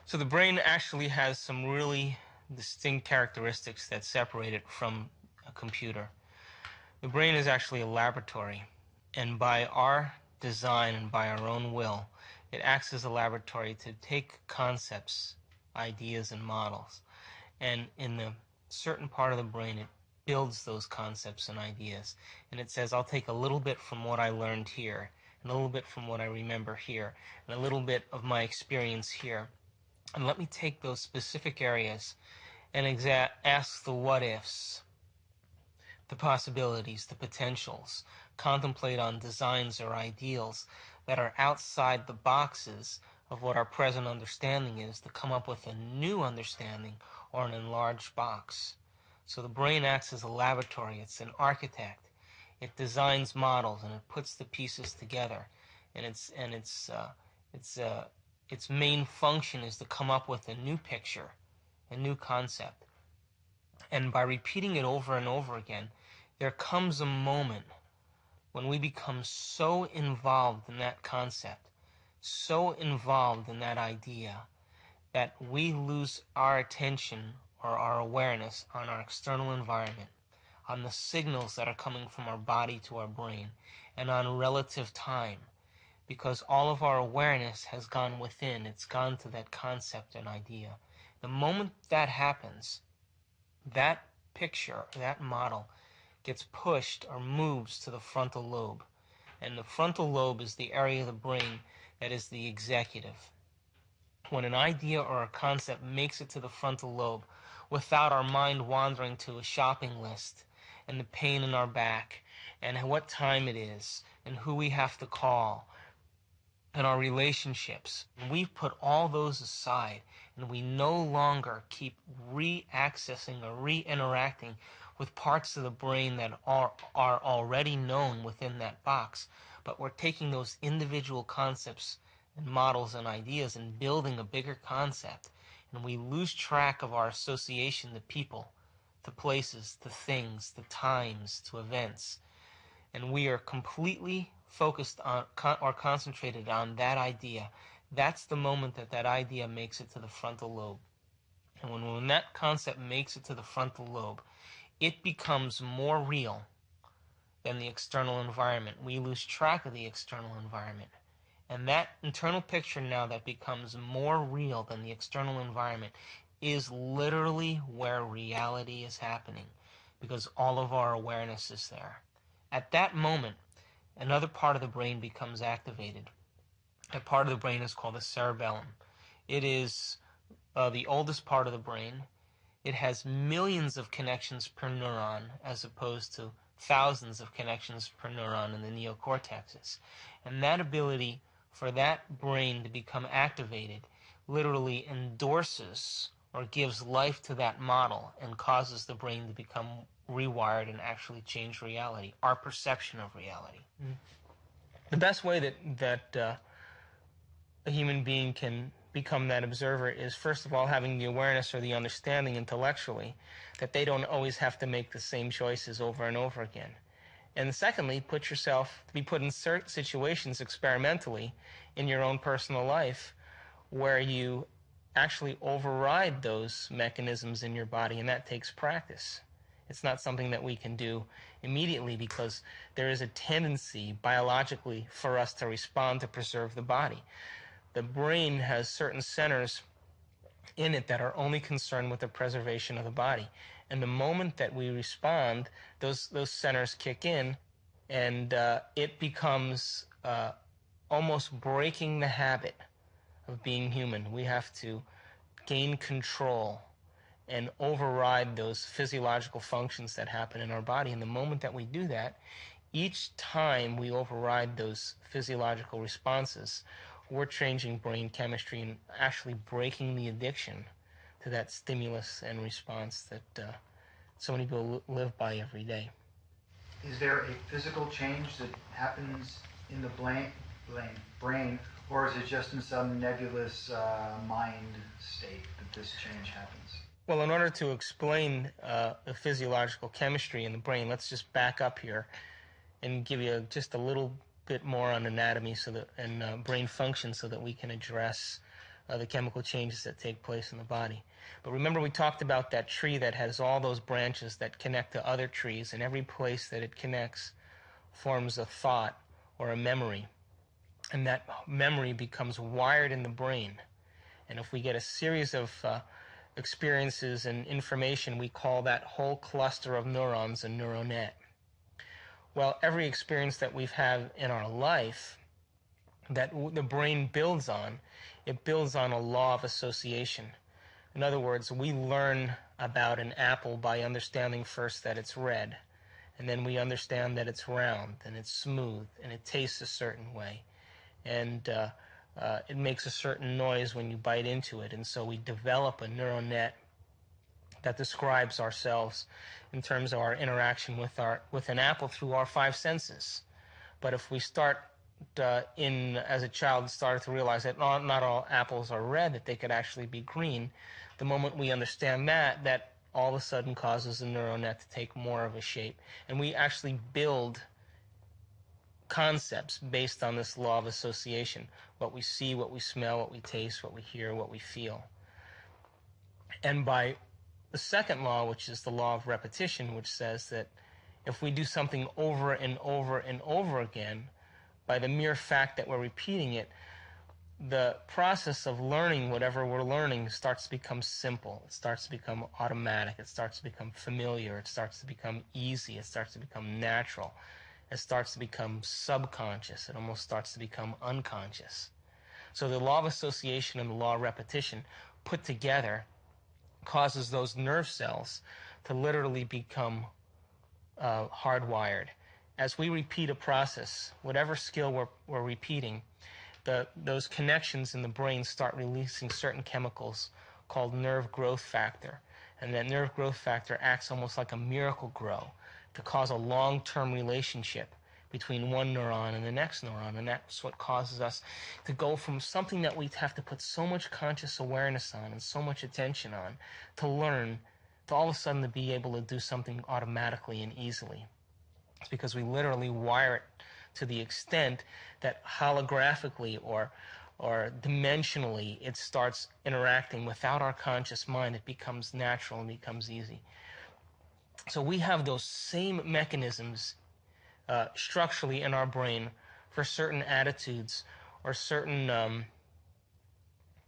So the brain actually has some really distinct characteristics that separate it from a computer. The brain is actually a laboratory, and by our design and by our own will, it acts as a laboratory to take concepts, ideas, and models, and in the certain part of the brain, it builds those concepts and ideas. And it says, I'll take a little bit from what I learned here, and a little bit from what I remember here, and a little bit of my experience here, and let me take those specific areas and ask the what ifs, the possibilities, the potentials, contemplate on designs or ideals that are outside the boxes of what our present understanding is, to come up with a new understanding or an enlarged box. So the brain acts as a laboratory. It's an architect. It designs models and it puts the pieces together. And its main function is to come up with a new picture, a new concept. And by repeating it over and over again, there comes a moment when we become so involved in that concept, so involved in that idea, that we lose our attention or our awareness on our external environment, on the signals that are coming from our body to our brain, and on relative time, because all of our awareness has gone within. It's gone to that concept and idea. The moment that happens, that picture, that model, gets pushed or moves to the frontal lobe. And the frontal lobe is the area of the brain that is the executive. When an idea or a concept makes it to the frontal lobe without our mind wandering to a shopping list and the pain in our back and what time it is and who we have to call and our relationships, we've put all those aside and we no longer keep re-accessing or re-interacting with parts of the brain that are already known within that box, but we're taking those individual concepts and models and ideas and building a bigger concept, and we lose track of our association to people, to places, to things, to times, to events, and we are completely focused on or concentrated on that idea. That's the moment that that idea makes it to the frontal lobe. And when that concept makes it to the frontal lobe, it becomes more real than the external environment. We lose track of the external environment. And that internal picture now that becomes more real than the external environment is literally where reality is happening, because all of our awareness is there. At that moment, another part of the brain becomes activated. That part of the brain is called the cerebellum. It is the oldest part of the brain. It has millions of connections per neuron as opposed to thousands of connections per neuron in the neocortexes. And that ability for that brain to become activated literally endorses or gives life to that model and causes the brain to become rewired and actually change reality, our perception of reality. The best way that a human being can become that observer is, first of all, having the awareness or the understanding intellectually that they don't always have to make the same choices over and over again. And secondly, be put in certain situations experimentally in your own personal life where you actually override those mechanisms in your body, and that takes practice. It's not something that we can do immediately because there is a tendency biologically for us to respond to preserve the body. The brain has certain centers in it that are only concerned with the preservation of the body. And the moment that we respond, those centers kick in, and it becomes almost breaking the habit of being human. We have to gain control and override those physiological functions that happen in our body. And the moment that we do that, each time we override those physiological responses, we're changing brain chemistry and actually breaking the addiction to that stimulus and response that so many people live by every day. Is there a physical change that happens in the brain, or is it just in some nebulous mind state that this change happens? Well, in order to explain the physiological chemistry in the brain, let's just back up here and give you just a little bit more on anatomy and brain function so that we can address the chemical changes that take place in the body. But remember, we talked about that tree that has all those branches that connect to other trees, and every place that it connects forms a thought or a memory. And that memory becomes wired in the brain. And if we get a series of experiences and information, we call that whole cluster of neurons a neural net. Well, every experience that we've had in our life that the brain builds on, it builds on a law of association. In other words, we learn about an apple by understanding first that it's red, and then we understand that it's round and it's smooth and it tastes a certain way, and it makes a certain noise when you bite into it, and so we develop a neural net that describes ourselves in terms of our interaction with an apple through our five senses. But if we start as a child, started to realize that not all apples are red, that they could actually be green, the moment we understand that all of a sudden causes the neural net to take more of a shape. And we actually build concepts based on this law of association: what we see, what we smell, what we taste, what we hear, what we feel. And by the second law, which is the law of repetition, which says that if we do something over and over and over again, by the mere fact that we're repeating it, the process of learning whatever we're learning starts to become simple. It starts to become automatic. It starts to become familiar. It starts to become easy. It starts to become natural. It starts to become subconscious. It almost starts to become unconscious. So the law of association and the law of repetition put together causes those nerve cells to literally become hardwired. As we repeat a process, whatever skill we're repeating, those connections in the brain start releasing certain chemicals called nerve growth factor. And that nerve growth factor acts almost like a miracle grow to cause a long-term relationship between one neuron and the next neuron. And that's what causes us to go from something that we have to put so much conscious awareness on and so much attention on to learn, to all of a sudden to be able to do something automatically and easily. It's because we literally wire it to the extent that holographically or dimensionally it starts interacting without our conscious mind. It becomes natural and becomes easy. So we have those same mechanisms structurally in our brain for certain attitudes or certain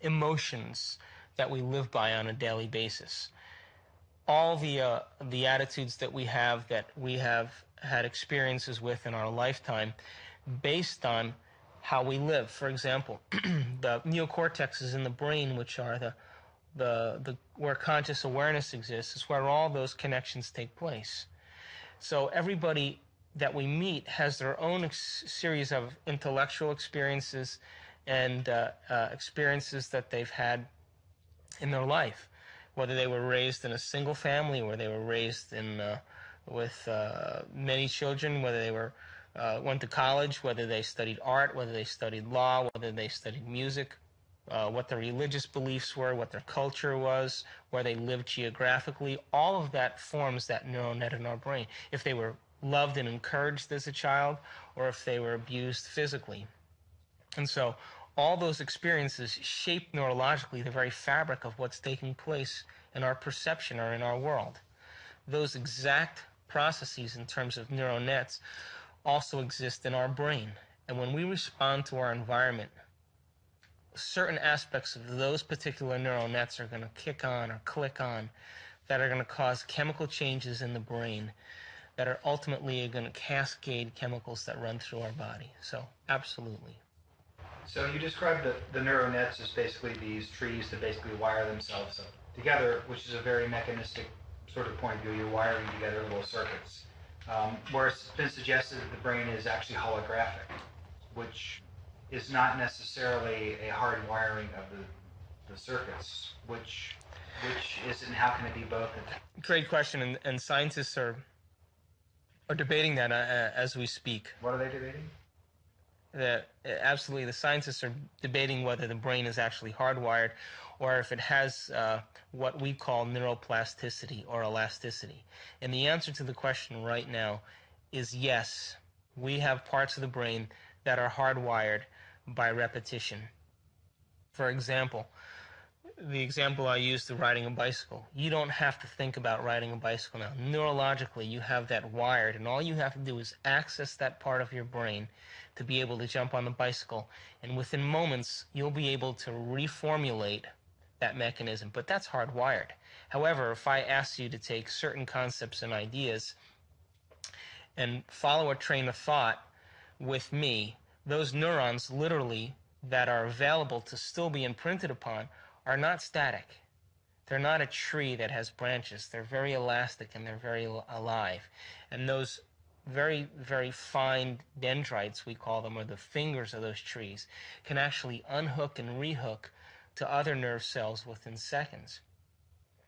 emotions that we live by on a daily basis. All the attitudes that we have had experiences with in our lifetime based on how we live. For example, the neocortexes in the brain, which are the where conscious awareness exists, is where all those connections take place. So everybody that we meet has their own series of intellectual experiences and experiences that they've had in their life, whether they were raised in a single family or they were raised with many children, whether they went to college, whether they studied art, whether they studied law, whether they studied music, what their religious beliefs were, what their culture was, where they lived geographically. All of that forms that neural net in our brain. If they were loved and encouraged as a child, or if they were abused physically. And so all those experiences shape neurologically the very fabric of what's taking place in our perception or in our world. Those exact processes in terms of neural nets also exist in our brain. And when we respond to our environment, certain aspects of those particular neural nets are going to kick on or click on that are going to cause chemical changes in the brain that are ultimately going to cascade chemicals that run through our body. So, absolutely. So you described the neural nets as basically these trees that basically wire themselves up together, which is a very mechanistic sort of point of view. You're wiring together little circuits. Where it's been suggested that the brain is actually holographic, which is not necessarily a hard wiring of the circuits, which is, and how can it be both? Great question, and scientists are debating that as we speak. What are they debating? Absolutely, the scientists are debating whether the brain is actually hardwired or if it has what we call neuroplasticity or elasticity. And the answer to the question right now is yes. We have parts of the brain that are hardwired by repetition. For example, the example I used to riding a bicycle. You don't have to think about riding a bicycle now. Neurologically, you have that wired, and all you have to do is access that part of your brain to be able to jump on the bicycle, and within moments, you'll be able to reformulate that mechanism. But that's hardwired. However, if I ask you to take certain concepts and ideas and follow a train of thought with me, those neurons literally that are available to still be imprinted upon are not static. They're not a tree that has branches. They're very elastic and they're very alive. And those very, very fine dendrites, we call them, or the fingers of those trees, can actually unhook and rehook to other nerve cells within seconds.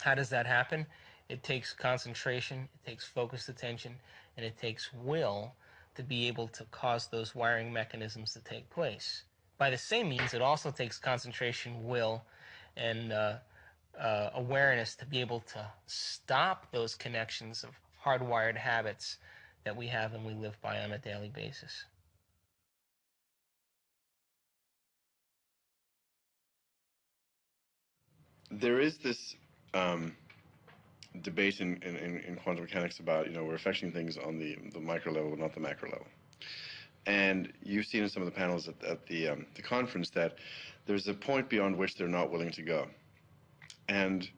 How does that happen? It takes concentration, it takes focused attention, and it takes will to be able to cause those wiring mechanisms to take place. By the same means, it also takes concentration, will, and awareness to be able to stop those connections of hardwired habits that we have and we live by on a daily basis. There is this debate in quantum mechanics about, we're affecting things on the micro level, not the macro level. And you've seen in some of the panels at the conference that there's a point beyond which they're not willing to go. And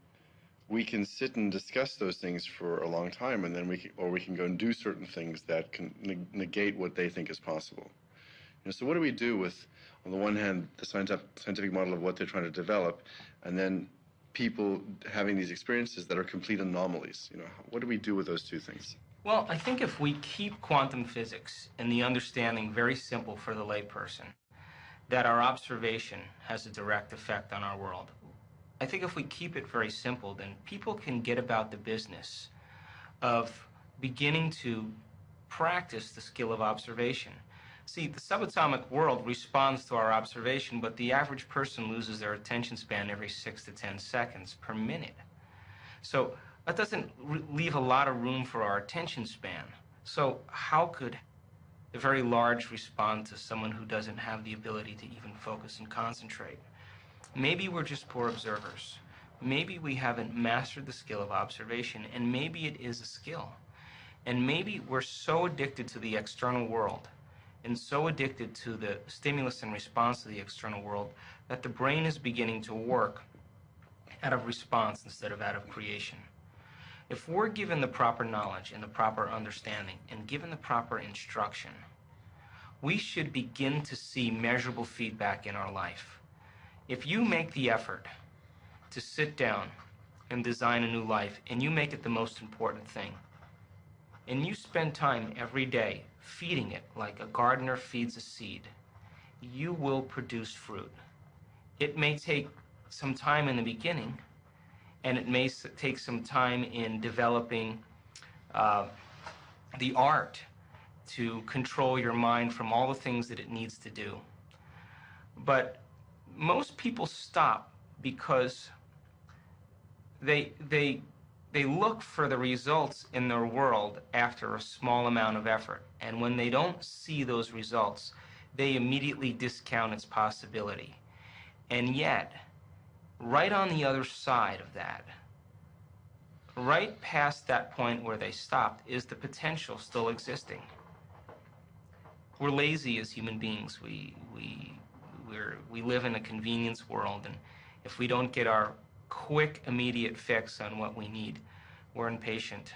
we can sit and discuss those things for a long time, and then we can go and do certain things that can negate what they think is possible. So what do we do with, on the one hand, the scientific model of what they're trying to develop, and then people having these experiences that are complete anomalies? What do we do with those two things? Well, I think if we keep quantum physics and the understanding very simple for the layperson, that our observation has a direct effect on our world, I think if we keep it very simple, then people can get about the business of beginning to practice the skill of observation. See, the subatomic world responds to our observation, but the average person loses their attention span every 6 to 10 seconds per minute. So that doesn't leave a lot of room for our attention span. So how could the very large respond to someone who doesn't have the ability to even focus and concentrate? Maybe we're just poor observers. Maybe we haven't mastered the skill of observation, and maybe it is a skill. And maybe we're so addicted to the external world and so addicted to the stimulus and response to the external world that the brain is beginning to work out of response instead of out of creation. If we're given the proper knowledge and the proper understanding and given the proper instruction, we should begin to see measurable feedback in our life. If you make the effort to sit down and design a new life, and you make it the most important thing, and you spend time every day feeding it like a gardener feeds a seed, you will produce fruit. It may take some time in the beginning, and it may take some time in developing the art to control your mind from all the things that it needs to do. But most people stop because they look for the results in their world after a small amount of effort. And when they don't see those results, they immediately discount its possibility. And yet, right on the other side of that, right past that point where they stopped, is the potential still existing. We're lazy as human beings. We live in a convenience world, and if we don't get our quick, immediate fix on what we need, we're impatient.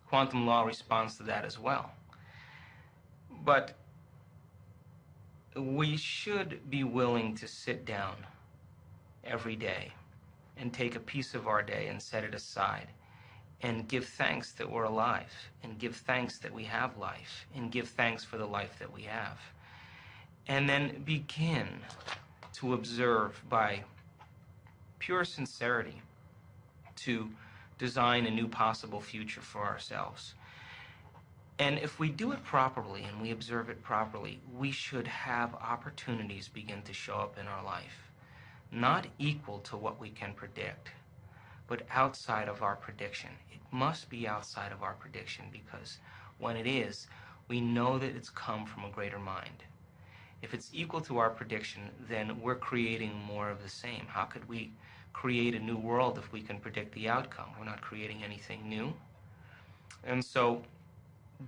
Quantum law responds to that as well. But we should be willing to sit down every day and take a piece of our day and set it aside and give thanks that we're alive, and give thanks that we have life, and give thanks for the life that we have. And then begin to observe by pure sincerity to design a new possible future for ourselves. And if we do it properly and we observe it properly, we should have opportunities begin to show up in our life, not equal to what we can predict, but outside of our prediction. It must be outside of our prediction, because when it is, we know that it's come from a greater mind. If it's equal to our prediction, then we're creating more of the same. How could we create a new world if we can predict the outcome? We're not creating anything new. And so,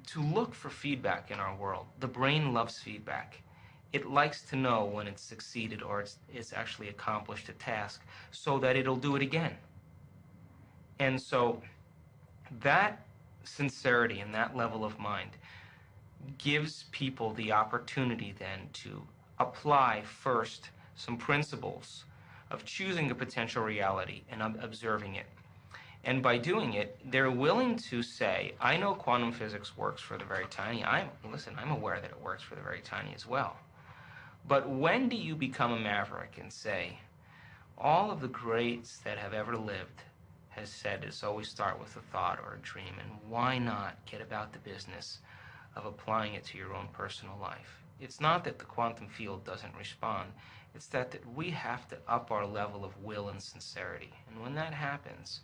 to look for feedback in our world, the brain loves feedback. It likes to know when it's succeeded or it's actually accomplished a task so that it'll do it again. And so, that sincerity and that level of mind gives people the opportunity then to apply first some principles of choosing a potential reality and observing it. And by doing it, they're willing to say, I know quantum physics works for the very tiny. I'm aware that it works for the very tiny as well. But when do you become a maverick and say, all of the greats that have ever lived has said it's always start with a thought or a dream, and why not get about the business of applying it to your own personal life? It's not that the quantum field doesn't respond. It's that we have to up our level of will and sincerity. And when that happens,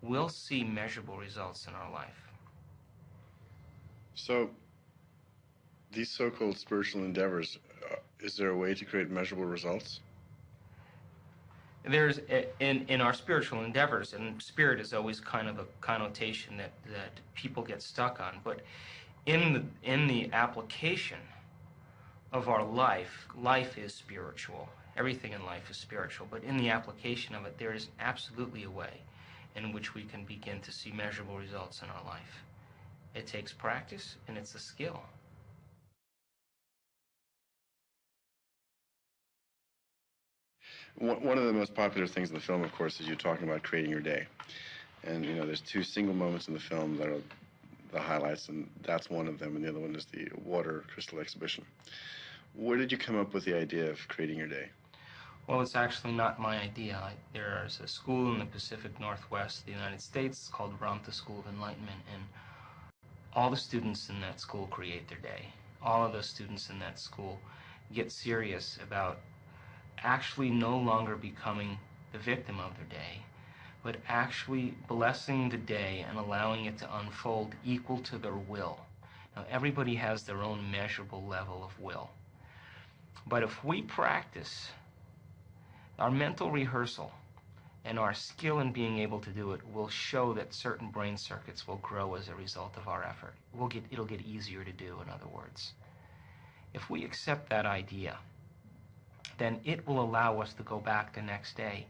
we'll see measurable results in our life. So, these so-called spiritual endeavors, is there a way to create measurable results? There's in our spiritual endeavors, and spirit is always kind of a connotation that people get stuck on, but in the application of our life is spiritual. Everything in life is spiritual, but in the application of it, there is absolutely a way in which we can begin to see measurable results in our life. It takes practice, and it's a skill. One of the most popular things in the film, of course, is you talking about creating your day. And, there's two single moments in the film that are the highlights, and that's one of them, and the other one is the water crystal exhibition. Where did you come up with the idea of creating your day? Well, it's actually not my idea. There's a school in the Pacific Northwest of the United States called Ramtha School of Enlightenment, and all the students in that school create their day. All of the students in that school get serious about actually no longer becoming the victim of their day, but actually blessing the day and allowing it to unfold equal to their will. Now, everybody has their own measurable level of will. But if we practice our mental rehearsal and our skill in being able to do it will show that certain brain circuits will grow as a result of our effort. It'll get easier to do, in other words. If we accept that idea, then it will allow us to go back the next day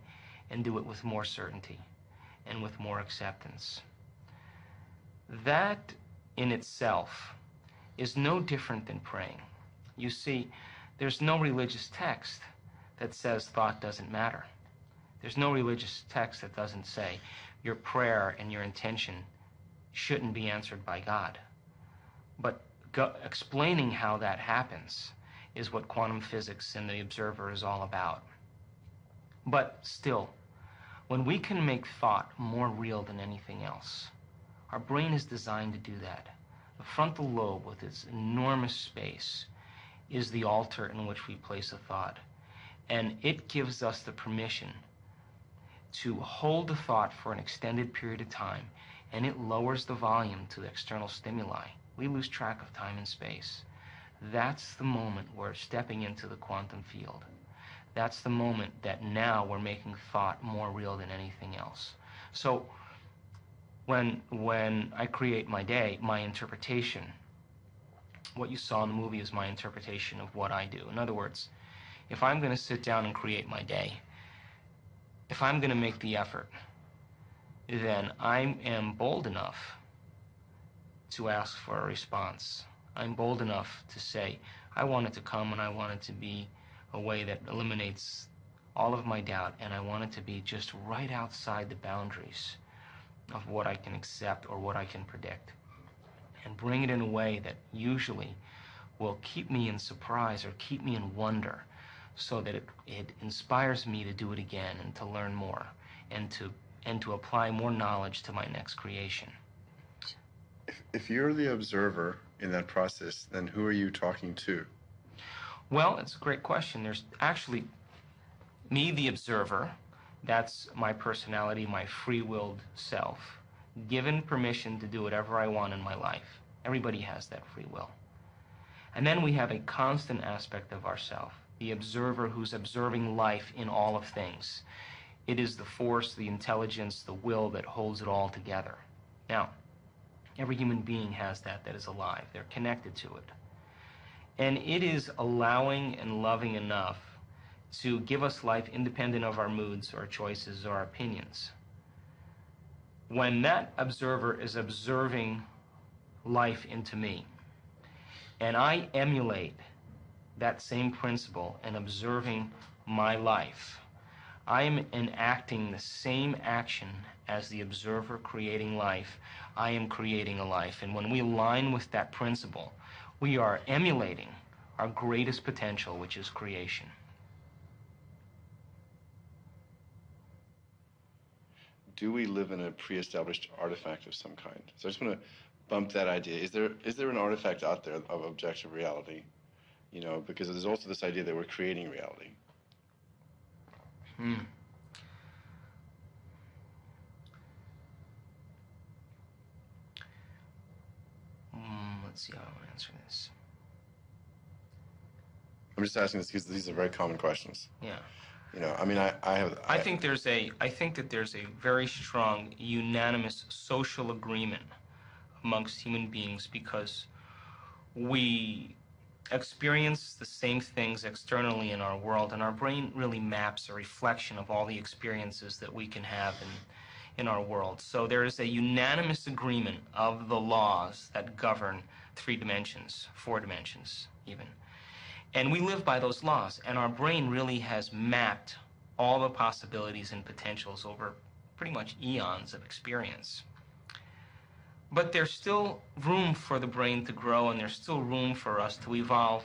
and do it with more certainty and with more acceptance. That in itself is no different than praying. You see, there's no religious text that says thought doesn't matter. There's no religious text that doesn't say your prayer and your intention shouldn't be answered by God. But explaining how that happens is what quantum physics and the observer is all about. But still, when we can make thought more real than anything else, our brain is designed to do that. The frontal lobe, with its enormous space, is the altar in which we place a thought. And it gives us the permission to hold the thought for an extended period of time, and it lowers the volume to the external stimuli. We lose track of time and space. That's the moment we're stepping into the quantum field. That's the moment that now we're making thought more real than anything else. So when I create my day, my interpretation, what you saw in the movie is my interpretation of what I do. In other words, if I'm going to sit down and create my day, if I'm going to make the effort, then I am bold enough to ask for a response. I'm bold enough to say, I want it to come and I want it to be a way that eliminates all of my doubt, and I want it to be just right outside the boundaries of what I can accept or what I can predict, and bring it in a way that usually will keep me in surprise or keep me in wonder, so that it inspires me to do it again and to learn more and to apply more knowledge to my next creation. If you're the observer in that process, then who are you talking to? Well, it's a great question. There's actually me, the observer. That's my personality, my free-willed self, given permission to do whatever I want in my life. Everybody has that free will. And then we have a constant aspect of ourself, the observer who's observing life in all of things. It is the force, the intelligence, the will that holds it all together. Now, every human being has that is alive. They're connected to it. And it is allowing and loving enough to give us life independent of our moods or choices or opinions. When that observer is observing life into me, and I emulate that same principle in observing my life, I am enacting the same action as the observer creating life. I am creating a life. And when we align with that principle, we are emulating our greatest potential, which is creation. Do we live in a pre-established artifact of some kind? So I just want to bump that idea. Is there an artifact out there of objective reality? You know, because there's also this idea that we're creating reality. Let's see how I want to answer this. I'm just asking this because these are very common questions. Yeah. You know, I mean, I think that there's a very strong, unanimous social agreement amongst human beings because we experience the same things externally in our world, and our brain really maps a reflection of all the experiences that we can have in our world. So there is a unanimous agreement of the laws that govern 3 dimensions, 4 dimensions even. And we live by those laws, and our brain really has mapped all the possibilities and potentials over pretty much eons of experience. But there's still room for the brain to grow, and there's still room for us to evolve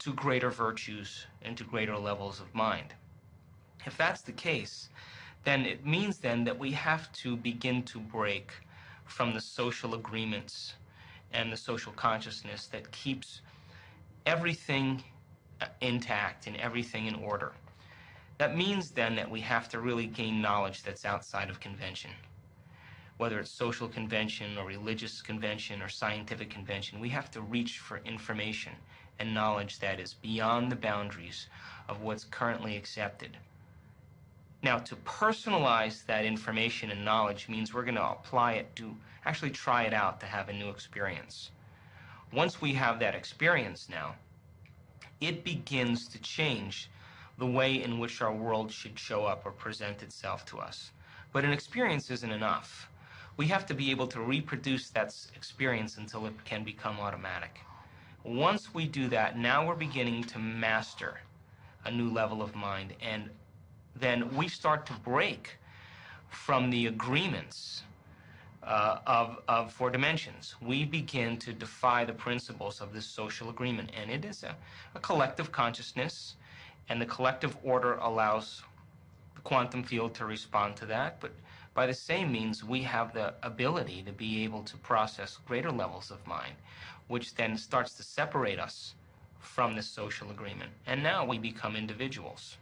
to greater virtues and to greater levels of mind. If that's the case, then it means then that we have to begin to break from the social agreements and the social consciousness that keeps everything intact and everything in order. That means then that we have to really gain knowledge that's outside of convention. Whether it's social convention or religious convention or scientific convention, we have to reach for information and knowledge that is beyond the boundaries of what's currently accepted. Now, to personalize that information and knowledge means we're going to apply it to actually try it out to have a new experience. Once we have that experience now, it begins to change the way in which our world should show up or present itself to us. But an experience isn't enough. We have to be able to reproduce that experience until it can become automatic. Once we do that, now we're beginning to master a new level of mind, and then we start to break from the agreements of 4 dimensions. We begin to defy the principles of this social agreement, and it is a collective consciousness, and the collective order allows the quantum field to respond to that, but by the same means, we have the ability to be able to process greater levels of mind, which then starts to separate us from this social agreement. And now we become individuals.